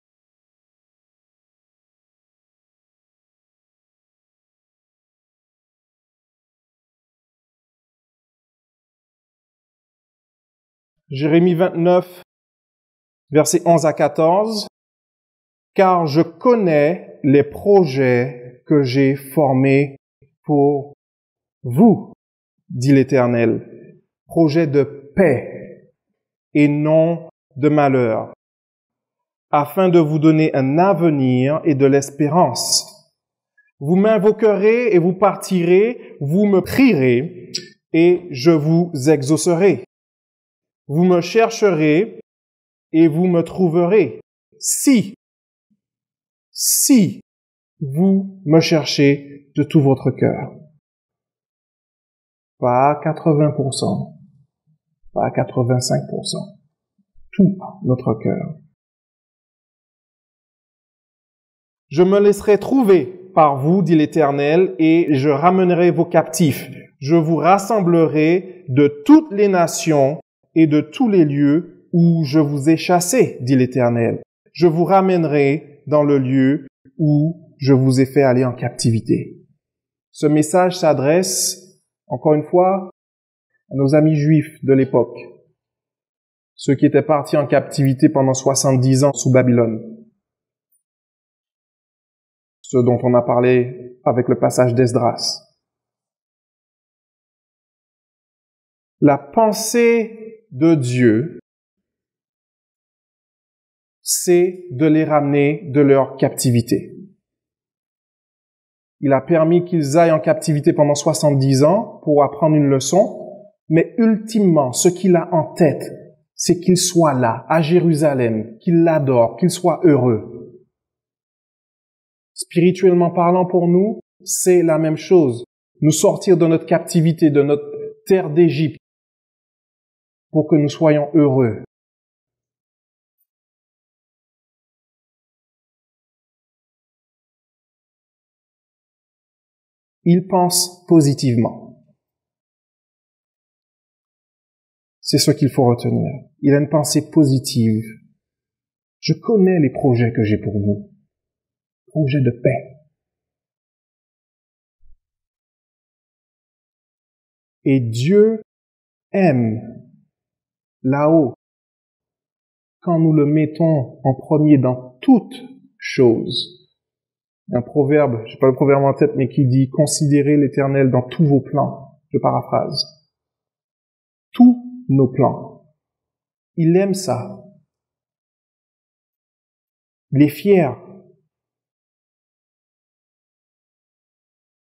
Jérémie 29, versets 11 à 14. Car je connais les projets que j'ai formés pour vous, dit l'Éternel. Projets de paix et non de malheur, afin de vous donner un avenir et de l'espérance. Vous m'invoquerez et vous partirez, vous me prierez et je vous exaucerai. Vous me chercherez et vous me trouverez. Si vous me cherchez de tout votre cœur. Pas à 80%, pas à 85%. Tout notre cœur. Je me laisserai trouver par vous, dit l'Éternel, et je ramènerai vos captifs. Je vous rassemblerai de toutes les nations et de tous les lieux où je vous ai chassés, dit l'Éternel. Je vous ramènerai dans le lieu où je vous ai fait aller en captivité. Ce message s'adresse, encore une fois, à nos amis juifs de l'époque, ceux qui étaient partis en captivité pendant 70 ans sous Babylone, ceux dont on a parlé avec le passage d'Esdras. La pensée de Dieu, c'est de les ramener de leur captivité. Il a permis qu'ils aillent en captivité pendant 70 ans pour apprendre une leçon, mais ultimement, ce qu'il a en tête, c'est qu'ils soient là, à Jérusalem, qu'ils l'adorent, qu'ils soient heureux. Spirituellement parlant pour nous, c'est la même chose. Nous sortir de notre captivité, de notre terre d'Égypte, pour que nous soyons heureux. Il pense positivement. C'est ce qu'il faut retenir. Il a une pensée positive. Je connais les projets que j'ai pour vous. Projets de paix. Et Dieu aime là-haut quand nous le mettons en premier dans toutes choses. Un proverbe, je n'ai pas le proverbe en tête, mais qui dit « Considérez l'Éternel dans tous vos plans ». Je paraphrase. Tous nos plans. Il aime ça. Il est fier.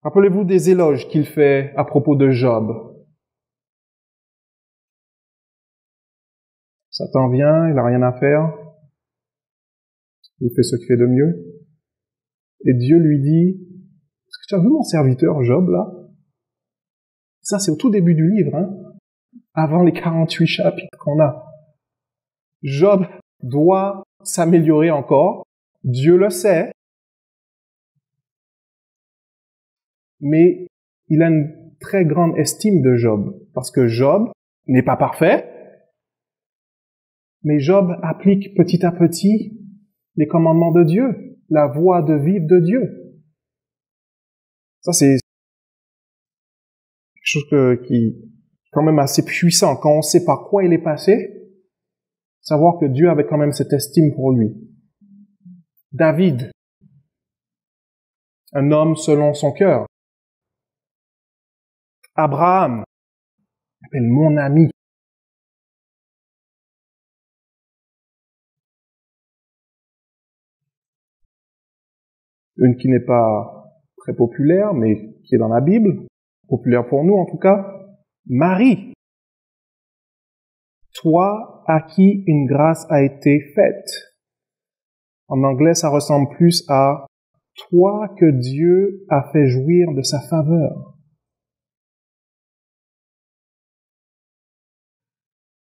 Rappelez-vous des éloges qu'il fait à propos de Job. Satan vient, il n'a rien à faire. Il fait ce qu'il fait de mieux. Et Dieu lui dit, est-ce que tu as vu mon serviteur Job, là? Ça, c'est au tout début du livre, hein? Avant les 48 chapitres qu'on a. Job doit s'améliorer encore. Dieu le sait. Mais il a une très grande estime de Job. Parce que Job n'est pas parfait. Mais Job applique petit à petit les commandements de Dieu. La voie de vivre de Dieu. Ça, c'est quelque chose qui est quand même assez puissant. Quand on sait par quoi il est passé, savoir que Dieu avait quand même cette estime pour lui. David, un homme selon son cœur. Abraham, il appelle mon ami. Une qui n'est pas très populaire, mais qui est dans la Bible, populaire pour nous en tout cas. Marie, toi à qui une grâce a été faite. En anglais, ça ressemble plus à toi que Dieu a fait jouir de sa faveur.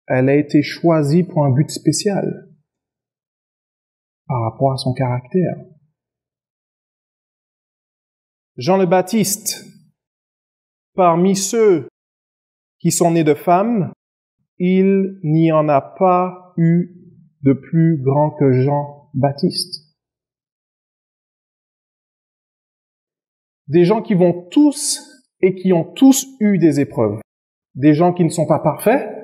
Elle a été choisie pour un but spécial par rapport à son caractère. Jean le Baptiste, parmi ceux qui sont nés de femmes, il n'y en a pas eu de plus grand que Jean Baptiste. Des gens qui vont tous et qui ont tous eu des épreuves. Des gens qui ne sont pas parfaits,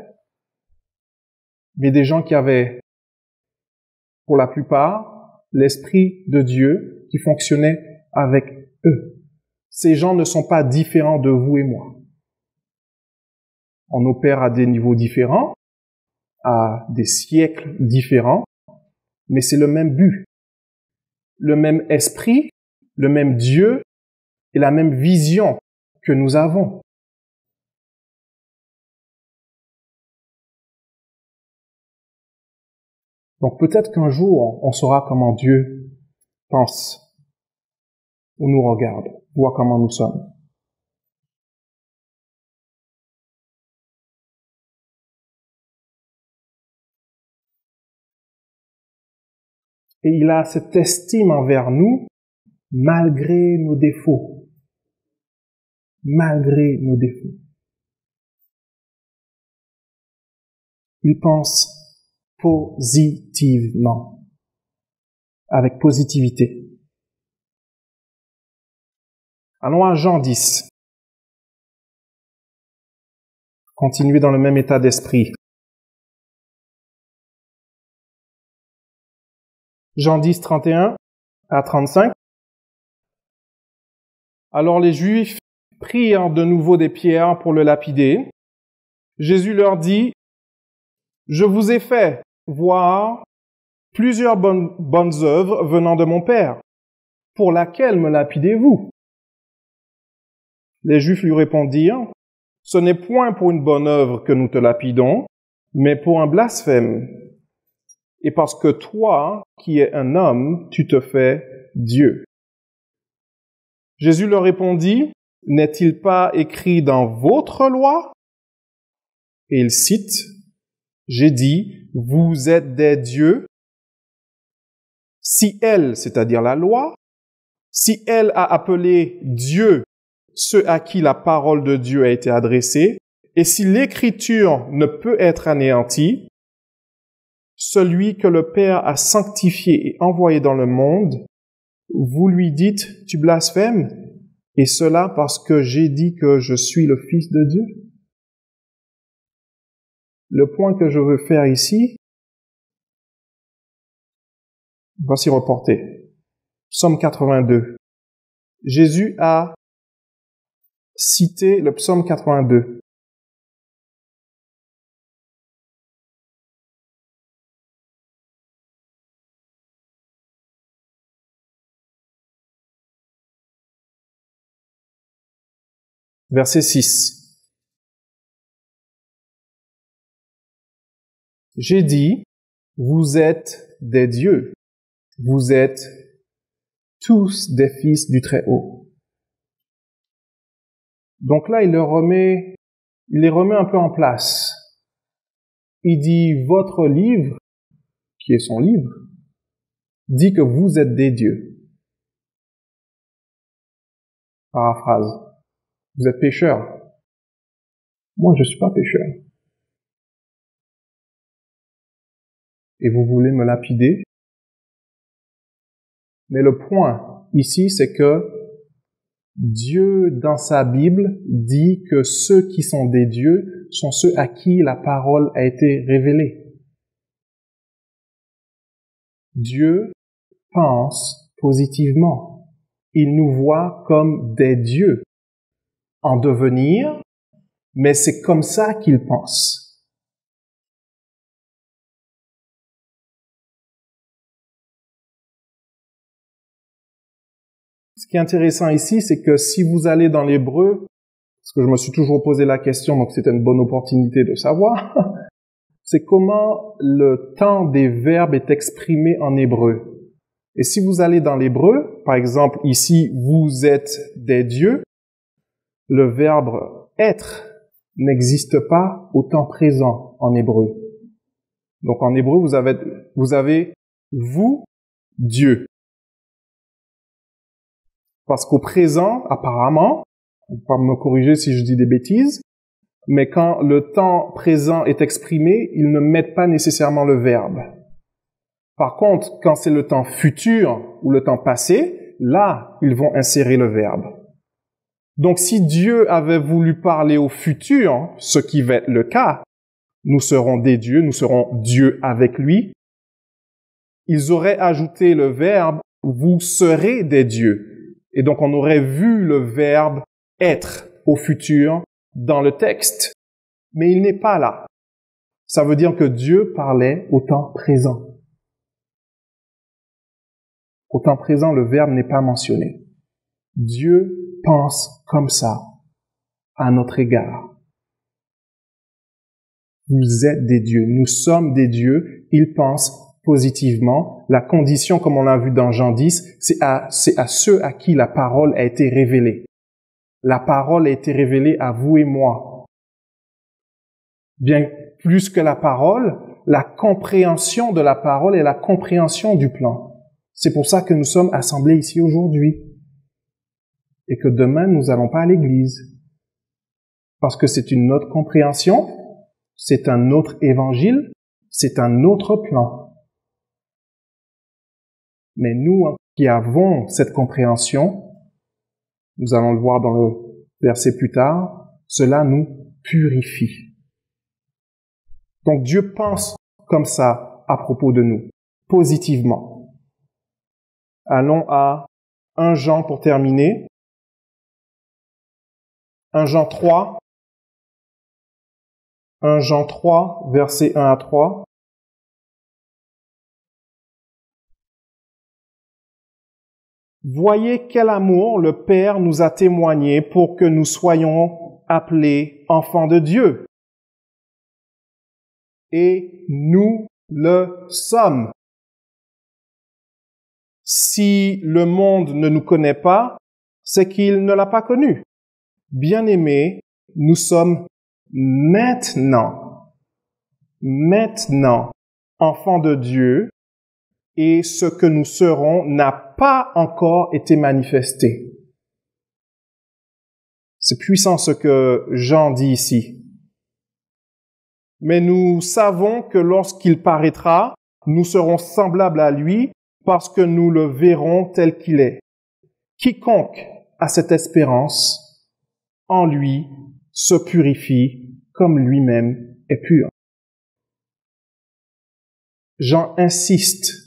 mais des gens qui avaient, pour la plupart, l'Esprit de Dieu qui fonctionnait avec eux. Ces gens ne sont pas différents de vous et moi. On opère à des niveaux différents, à des siècles différents, mais c'est le même but, le même esprit, le même Dieu et la même vision que nous avons. Donc peut-être qu'un jour, on saura comment Dieu pense ou nous regarde, voit comment nous sommes. Et il a cette estime envers nous, malgré nos défauts. Malgré nos défauts. Il pense positivement, avec positivité. Allons à Jean 10. Continuez dans le même état d'esprit. Jean 10, 31 à 35. Alors les Juifs prirent de nouveau des pierres pour le lapider. Jésus leur dit, « Je vous ai fait voir plusieurs bonnes œuvres venant de mon Père. Pour laquelle me lapidez-vous » Les Juifs lui répondirent, « Ce n'est point pour une bonne œuvre que nous te lapidons, mais pour un blasphème. Et parce que toi, qui es un homme, tu te fais Dieu. » Jésus leur répondit, « N'est-il pas écrit dans votre loi ?» Et il cite, « J'ai dit, vous êtes des dieux. Si elle, c'est-à-dire la loi, si elle a appelé Dieu ceux à qui la parole de Dieu a été adressée, et si l'écriture ne peut être anéantie, celui que le Père a sanctifié et envoyé dans le monde, vous lui dites, tu blasphèmes, et cela parce que j'ai dit que je suis le Fils de Dieu. Le point que je veux faire ici, voici reporté. Psaume 82. Jésus a cité le psaume 82. Verset 6. J'ai dit, vous êtes des dieux, vous êtes tous des fils du Très-Haut. Donc là, il les remet un peu en place. Il dit, votre livre, qui est son livre, dit que vous êtes des dieux. Paraphrase. Vous êtes pécheurs. Moi, je ne suis pas pécheur. Et vous voulez me lapider? Mais le point ici, c'est que Dieu, dans sa Bible, dit que ceux qui sont des dieux sont ceux à qui la parole a été révélée. Dieu pense positivement. Il nous voit comme des dieux en devenir, mais c'est comme ça qu'il pense. Ce qui est intéressant ici, c'est que si vous allez dans l'hébreu, parce que je me suis toujours posé la question, donc c'était une bonne opportunité de savoir, c'est comment le temps des verbes est exprimé en hébreu. Et si vous allez dans l'hébreu, par exemple ici, vous êtes des dieux, le verbe être n'existe pas au temps présent en hébreu. Donc en hébreu, vous avez vous, Dieu. Parce qu'au présent, apparemment, on va me corriger si je dis des bêtises, mais quand le temps présent est exprimé, ils ne mettent pas nécessairement le verbe. Par contre, quand c'est le temps futur ou le temps passé, là, ils vont insérer le verbe. Donc si Dieu avait voulu parler au futur, ce qui va être le cas, nous serons des dieux, nous serons Dieu avec lui, ils auraient ajouté le verbe « vous serez des dieux ». Et donc on aurait vu le verbe « être » au futur dans le texte. Mais il n'est pas là. Ça veut dire que Dieu parlait au temps présent. Au temps présent, le verbe n'est pas mentionné. Dieu pense comme ça à notre égard. Vous êtes des dieux, nous sommes des dieux, il pense positivement. La condition, comme on l'a vu dans Jean 10, c'est à ceux à qui la parole a été révélée. La parole a été révélée à vous et moi. Bien plus que la parole, la compréhension de la parole et la compréhension du plan. C'est pour ça que nous sommes assemblés ici aujourd'hui. Et que demain, nous n'allons pas à l'église. Parce que c'est une autre compréhension, c'est un autre évangile, c'est un autre plan. Mais nous qui avons cette compréhension, nous allons le voir dans le verset plus tard, cela nous purifie. Donc Dieu pense comme ça à propos de nous, positivement. Allons à 1 Jean pour terminer. 1 Jean 3. 1 Jean 3, versets 1 à 3. Voyez quel amour le Père nous a témoigné pour que nous soyons appelés enfants de Dieu. Et nous le sommes. Si le monde ne nous connaît pas, c'est qu'il ne l'a pas connu. Bien-aimés, nous sommes maintenant enfants de Dieu, et ce que nous serons n'a pas encore été manifesté. C'est puissant ce que Jean dit ici. Mais nous savons que lorsqu'il paraîtra, nous serons semblables à lui parce que nous le verrons tel qu'il est. Quiconque a cette espérance en lui se purifie comme lui-même est pur. Jean insiste.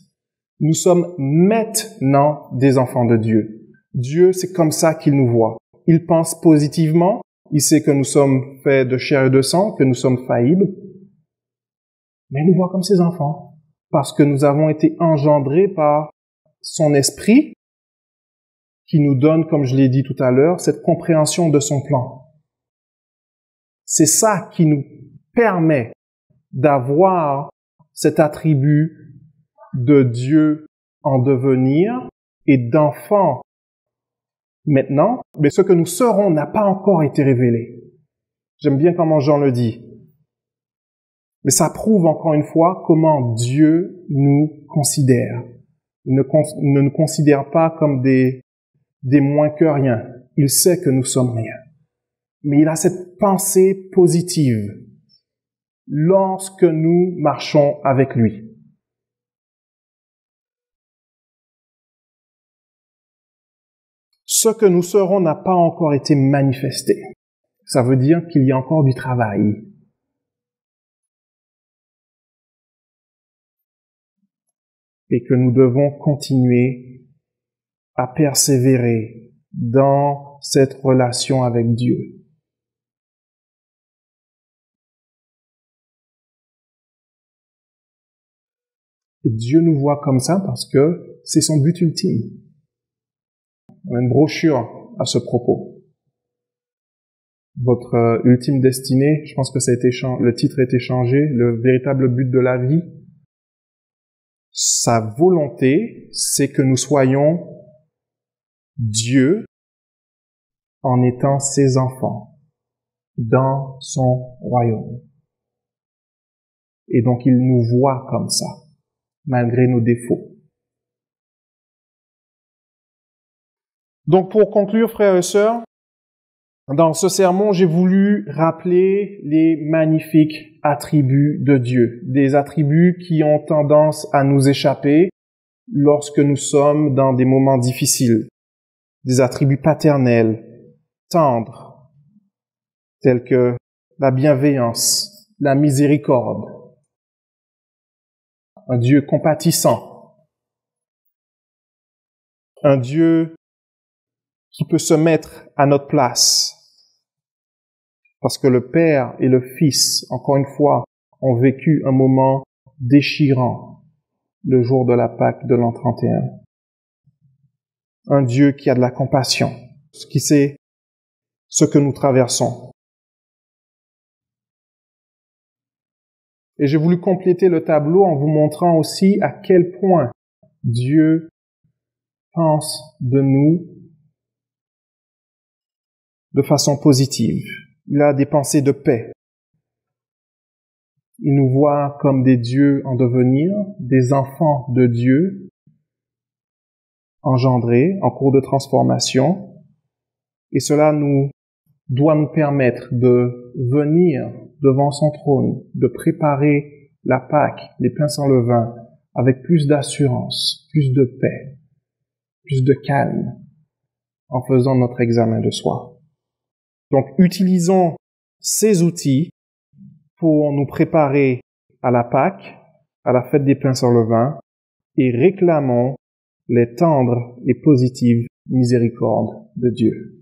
Nous sommes maintenant des enfants de Dieu. Dieu, c'est comme ça qu'il nous voit. Il pense positivement. Il sait que nous sommes faits de chair et de sang, que nous sommes faillibles. Mais il nous voit comme ses enfants. Parce que nous avons été engendrés par son esprit qui nous donne, comme je l'ai dit tout à l'heure, cette compréhension de son plan. C'est ça qui nous permet d'avoir cet attribut de Dieu en devenir et d'enfant maintenant, mais ce que nous serons n'a pas encore été révélé. J'aime bien comment Jean le dit. Mais ça prouve encore une fois comment Dieu nous considère. Il ne nous considère pas comme des moins que rien. Il sait que nous sommes rien. Mais il a cette pensée positive lorsque nous marchons avec lui. Ce que nous serons n'a pas encore été manifesté. Ça veut dire qu'il y a encore du travail. Et que nous devons continuer à persévérer dans cette relation avec Dieu. Et Dieu nous voit comme ça parce que c'est son but ultime. On a une brochure à ce propos. Votre ultime destinée, je pense que ça a été le titre a été changé, le véritable but de la vie. Sa volonté, c'est que nous soyons Dieu en étant ses enfants dans son royaume. Et donc il nous voit comme ça, malgré nos défauts. Donc pour conclure, frères et sœurs, dans ce sermon, j'ai voulu rappeler les magnifiques attributs de Dieu, des attributs qui ont tendance à nous échapper lorsque nous sommes dans des moments difficiles, des attributs paternels, tendres, tels que la bienveillance, la miséricorde, un Dieu compatissant, un Dieu qui peut se mettre à notre place. Parce que le Père et le Fils, encore une fois, ont vécu un moment déchirant le jour de la Pâque de l'an 31. Un Dieu qui a de la compassion, qui sait ce que nous traversons. Et j'ai voulu compléter le tableau en vous montrant aussi à quel point Dieu pense de nous de façon positive. Il a des pensées de paix. Il nous voit comme des dieux en devenir, des enfants de Dieu, engendrés, en cours de transformation. Et cela doit nous permettre de venir devant son trône, de préparer la Pâque, les pains sans levain, avec plus d'assurance, plus de paix, plus de calme, en faisant notre examen de soi. Donc, utilisons ces outils pour nous préparer à la Pâque, à la fête des pains sans levain, et réclamons les tendres et positives miséricordes de Dieu.